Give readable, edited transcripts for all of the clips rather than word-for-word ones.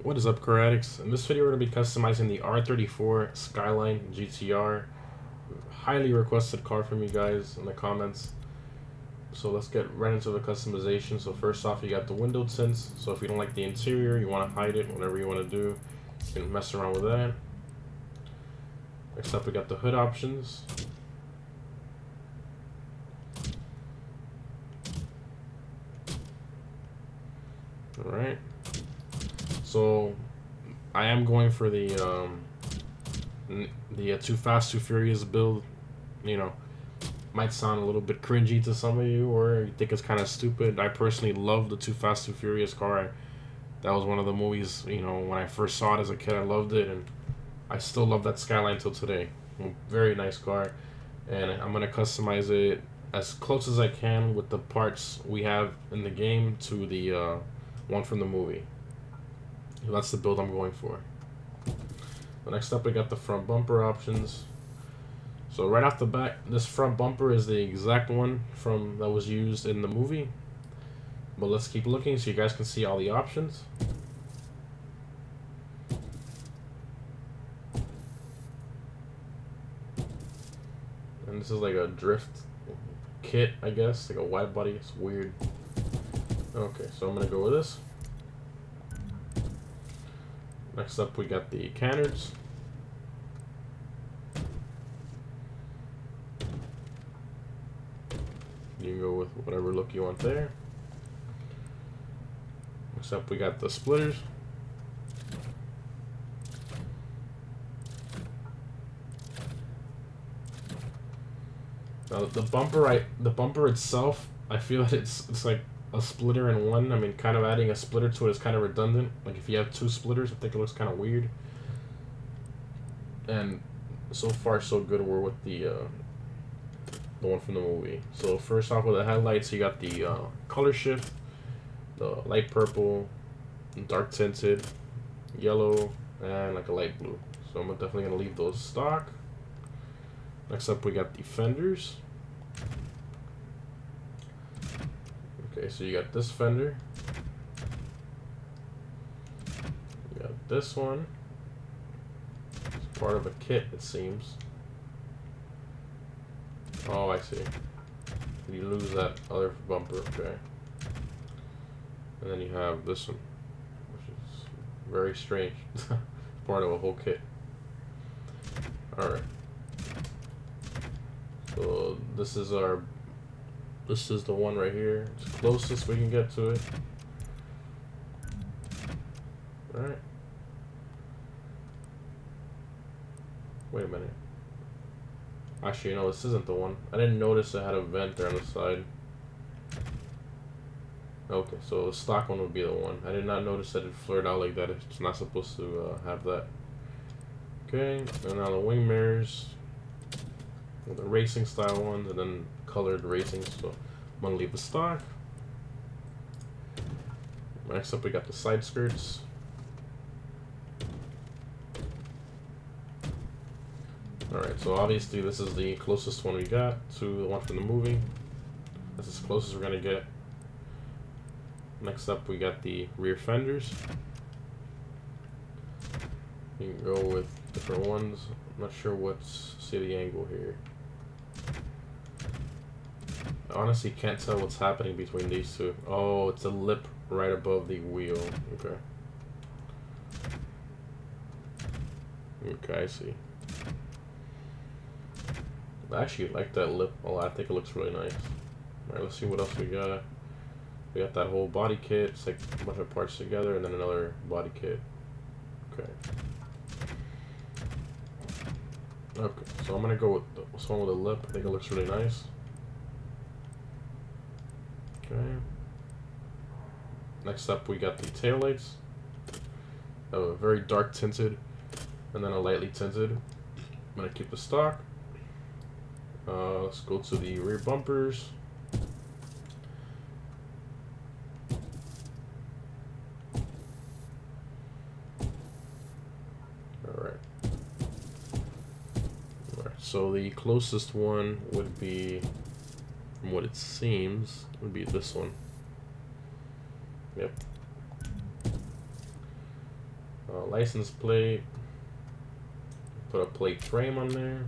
What is up, car addicts? In this video, we're going to be customizing the R34 Skyline GTR. Highly requested car from you guys in the comments. So let's get right into the customization. So first off, you got the window tints. So if you don't like the interior, you want to hide it, whatever you want to do, you can mess around with that. Next up, we got the hood options. Alright. So I am going for the Too Fast, Too Furious build. You know, might sound a little bit cringy to some of you, or you think it's kind of stupid. I personally love the Too Fast, Too Furious car. That was one of the movies, you know, when I first saw it as a kid, I loved it, and I still love that Skyline till today. Very nice car, and I'm gonna customize it as close as I can with the parts we have in the game to the one from the movie. That's the build I'm going for. The next up, we got the front bumper options. So right off the bat, this front bumper is the exact one from that was used in the movie. But let's keep looking so you guys can see all the options. And this is like a drift kit, I guess, like a wide body. It's weird. Okay, so I'm gonna go with this. Next up, we got the canners. You can go with whatever look you want there. Next up, we got the splitters. Now the bumper itself, I feel that it's like a splitter in one. I mean, kind of adding a splitter to it is kind of redundant. Like if you have two splitters, I think it looks kind of weird. And so far so good. We're with the one from the movie. So first off, with the headlights, you got the color shift, the light purple, dark tinted, yellow, and like a light blue. So I'm definitely gonna leave those stock. Next up, we got the fenders. Okay, so you got this fender. You got this one. It's part of a kit, it seems. Oh, I see. You lose that other bumper, okay. And then you have this one, which is very strange. Part of a whole kit. Alright. So this is the one right here. It's the closest we can get to it. Alright. Wait a minute. Actually, no, this isn't the one. I didn't notice it had a vent there on the side. Okay, so the stock one would be the one. I did not notice that it flared out like that. It's not supposed to have that. Okay, and now the wing mirrors. The racing style ones, and then colored racing. So I'm gonna leave the stock. Next up, we got the side skirts. Alright, so obviously this is the closest one we got to the one from the movie. That's as close as we're gonna get. Next up, we got the rear fenders. You can go with different ones. I'm not sure what's, see the angle here. I honestly can't tell what's happening between these two. Oh, it's a lip right above the wheel. Okay. Okay, I see. I actually like that lip a lot. I think it looks really nice. Alright, let's see what else we got. We got that whole body kit. It's like a bunch of parts together, and then another body kit. Okay. Okay, so I'm gonna go with this one with a lip. I think it looks really nice. Okay. Next up, we got the taillights. Very dark tinted, and then a lightly tinted. I'm gonna keep the stock. Let's go to the rear bumpers. Alright. So the closest one would be, from what it seems, would be this one. Yep. License plate. Put a plate frame on there.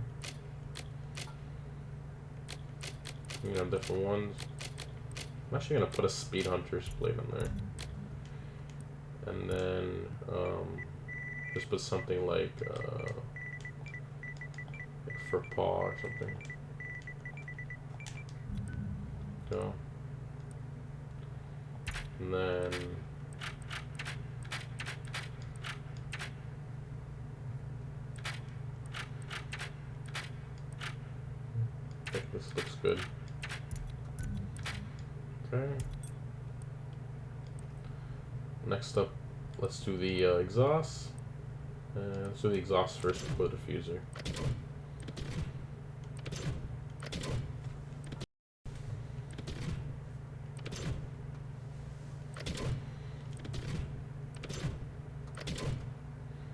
You know, different ones. I'm actually gonna put a Speed Hunters plate on there. And then just put something like for paw or something. Go. And then I think this looks good. Okay. Next up, let's do the exhaust. Let's do the exhaust first before the diffuser.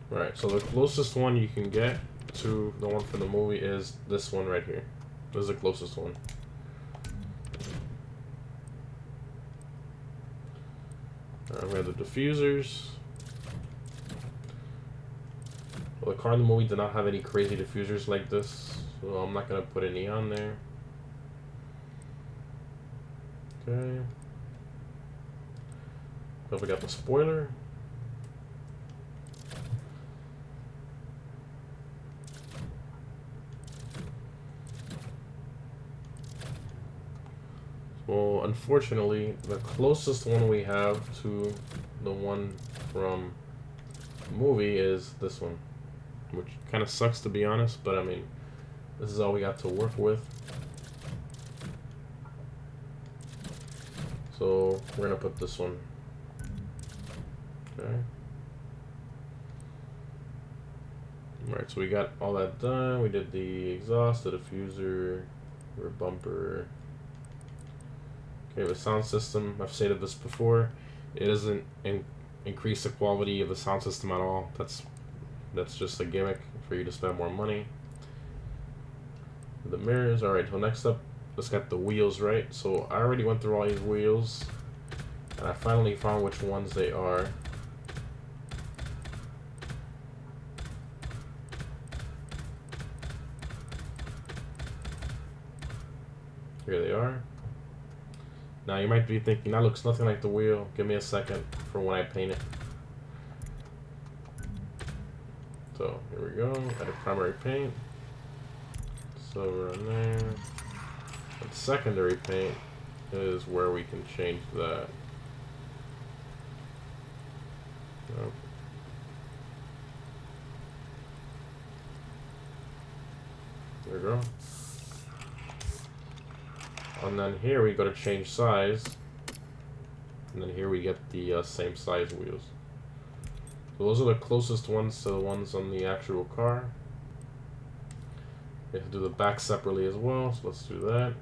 Right, so the closest one you can get to the one for the movie is this one right here. This is the closest one. We have the diffusers. Well, the car in the movie did not have any crazy diffusers like this, so I'm not going to put any on there. Okay. So we got the spoiler. Well, unfortunately, the closest one we have to the one from the movie is this one, which kind of sucks to be honest, but I mean, this is all we got to work with. So we're gonna put this one. Okay. Alright, so we got all that done. We did the exhaust, the diffuser, rear bumper. Okay, the sound system, I've stated this before, it doesn't increase the quality of the sound system at all. That's just a gimmick for you to spend more money. The mirrors, alright, so next up, let's get the wheels right. So I already went through all these wheels, and I finally found which ones they are. Here they are. Now you might be thinking, that looks nothing like the wheel. Give me a second for when I paint it. So here we go. Add a primary paint. Silver on there. And secondary paint is where we can change that. Nope. There we go. And then here we go to change size, and then here we get the same size wheels. So those are the closest ones to the ones on the actual car. We have to do the back separately as well, so let's do that.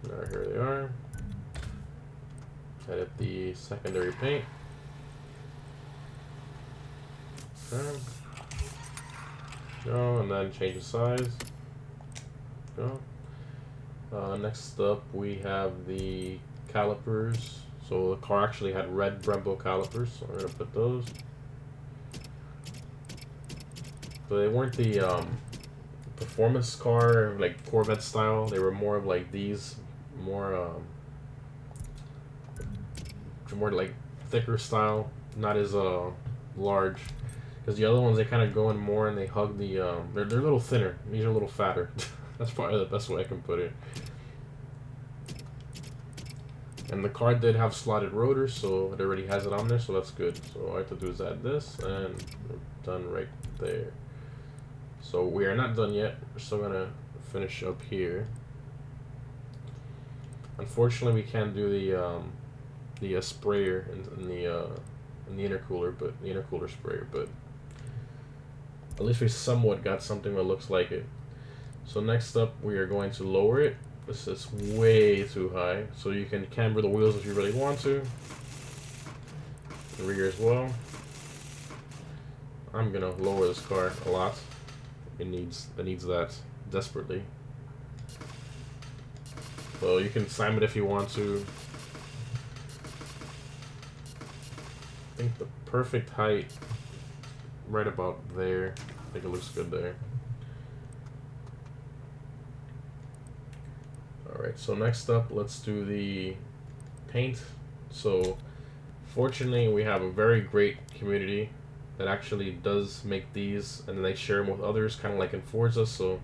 Now here they are. Edit the secondary paint. Okay. Go, and then change the size. Go. Next up, we have the calipers. So the car actually had red Brembo calipers, so we're gonna put those. So they weren't the performance car, like Corvette style. They were more of like these, more like thicker style, not as large. Because the other ones, they kind of go in more and they hug the, they're a little thinner. These are a little fatter. That's probably the best way I can put it. And the car did have slotted rotors, so it already has it on there, so that's good. So all I have to do is add this, and we're done right there. So we are not done yet. We're still going to finish up here. Unfortunately, we can't do the sprayer in the intercooler, but the intercooler sprayer, but at least we somewhat got something that looks like it. So next up, we are going to lower it. This is way too high, so you can camber the wheels if you really want to. The rear as well. I'm gonna lower this car a lot. It needs that desperately. So you can slam it if you want to. I think the perfect height, right about there. I think it looks good there. Alright, so next up, let's do the paint. So, fortunately, we have a very great community that actually does make these, and then they share them with others, kind of like in Forza. So,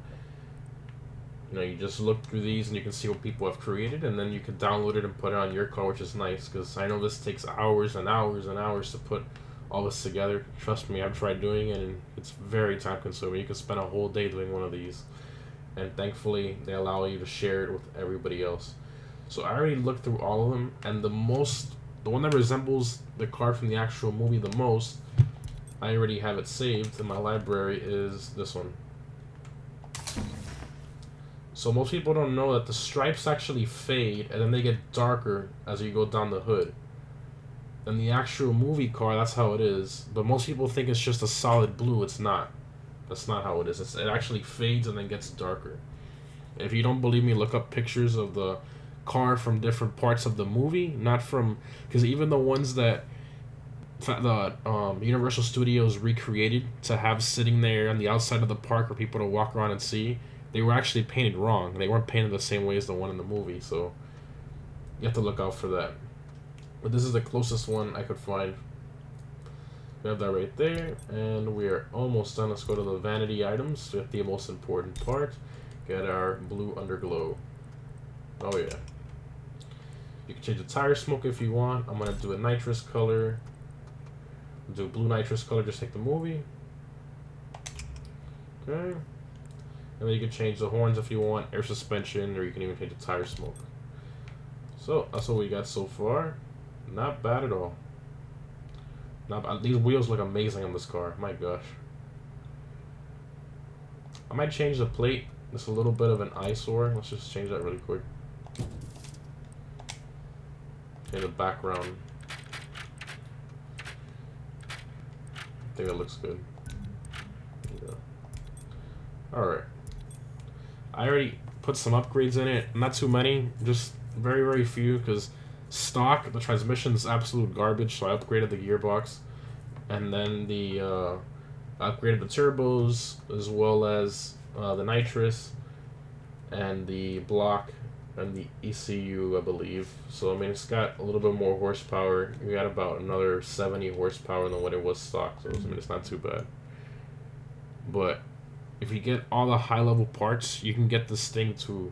you know, you just look through these and you can see what people have created, and then you can download it and put it on your car, which is nice, because I know this takes hours and hours and hours to put all this together. Trust me, I've tried doing it, and it's very time consuming. You can spend a whole day doing one of these, and thankfully they allow you to share it with everybody else. So I already looked through all of them, and the one that resembles the car from the actual movie the most, I already have it saved in my library, is this one. So most people don't know that the stripes actually fade and then they get darker as you go down the hood. In the actual movie car, that's how it is. But most people think it's just a solid blue. It's not. That's not how it is. It actually fades and then gets darker. If you don't believe me, look up pictures of the car from different parts of the movie. Not from... Because even the ones that the Universal Studios recreated to have sitting there on the outside of the park for people to walk around and see, they were actually painted wrong. They weren't painted the same way as the one in the movie. So you have to look out for that. But this is the closest one I could find. We have that right there, and we are almost done. Let's go to the vanity items. We have the most important part. Get our blue underglow. Oh yeah. You can change the tire smoke if you want. I'm gonna do a nitrous color. Do a blue nitrous color, just like the movie. Okay. And then you can change the horns if you want, air suspension, or you can even change the tire smoke. So that's what we got so far. Not bad at all. Not bad. These wheels look amazing on this car. My gosh. I might change the plate. It's a little bit of an eyesore. Let's just change that really quick. Okay, the background. I think that looks good. Yeah. Alright. I already put some upgrades in it. Not too many. Just very, very few, because stock, the transmission is absolute garbage, so I upgraded the gearbox. And then the upgraded the turbos, as well as the nitrous, and the block, and the ECU, I believe. So, I mean, it's got a little bit more horsepower. We got about another 70 horsepower than what it was stock, so I mean, it's not too bad. But if you get all the high-level parts, you can get this thing to,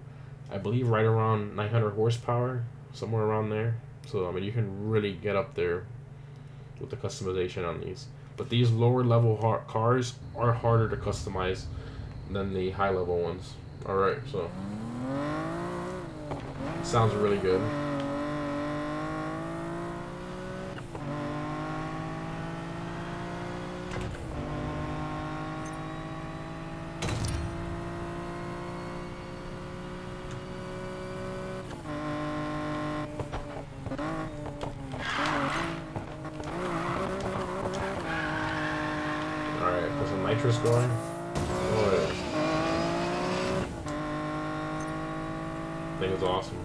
I believe, right around 900 horsepower, somewhere around there. So, I mean, you can really get up there with the customization on these. But these lower-level cars are harder to customize than the high-level ones. Alright, so it sounds really good. Alright, put some nitrous going. Oh yeah. I think it's awesome.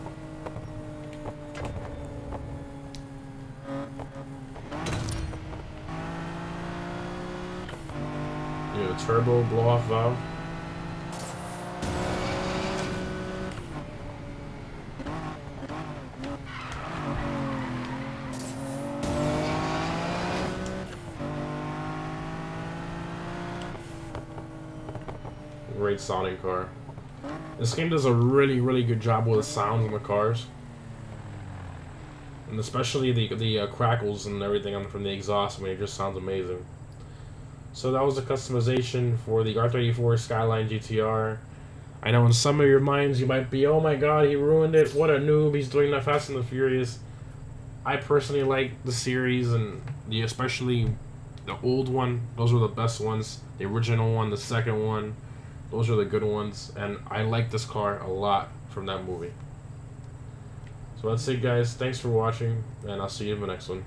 Yeah, the turbo blow off valve. Great sounding car. This game does a really, really good job with the sounds in the cars, and especially the crackles and everything from the exhaust. I mean, it just sounds amazing. So that was the customization for the R34 Skyline GTR. I know in some of your minds you might be, oh my god, he ruined it. What a noob! He's doing that Fast and the Furious. I personally like the series, and especially the old one. Those were the best ones. The original one, the second one. Those are the good ones, and I like this car a lot from that movie. So that's it, guys. Thanks for watching, and I'll see you in the next one.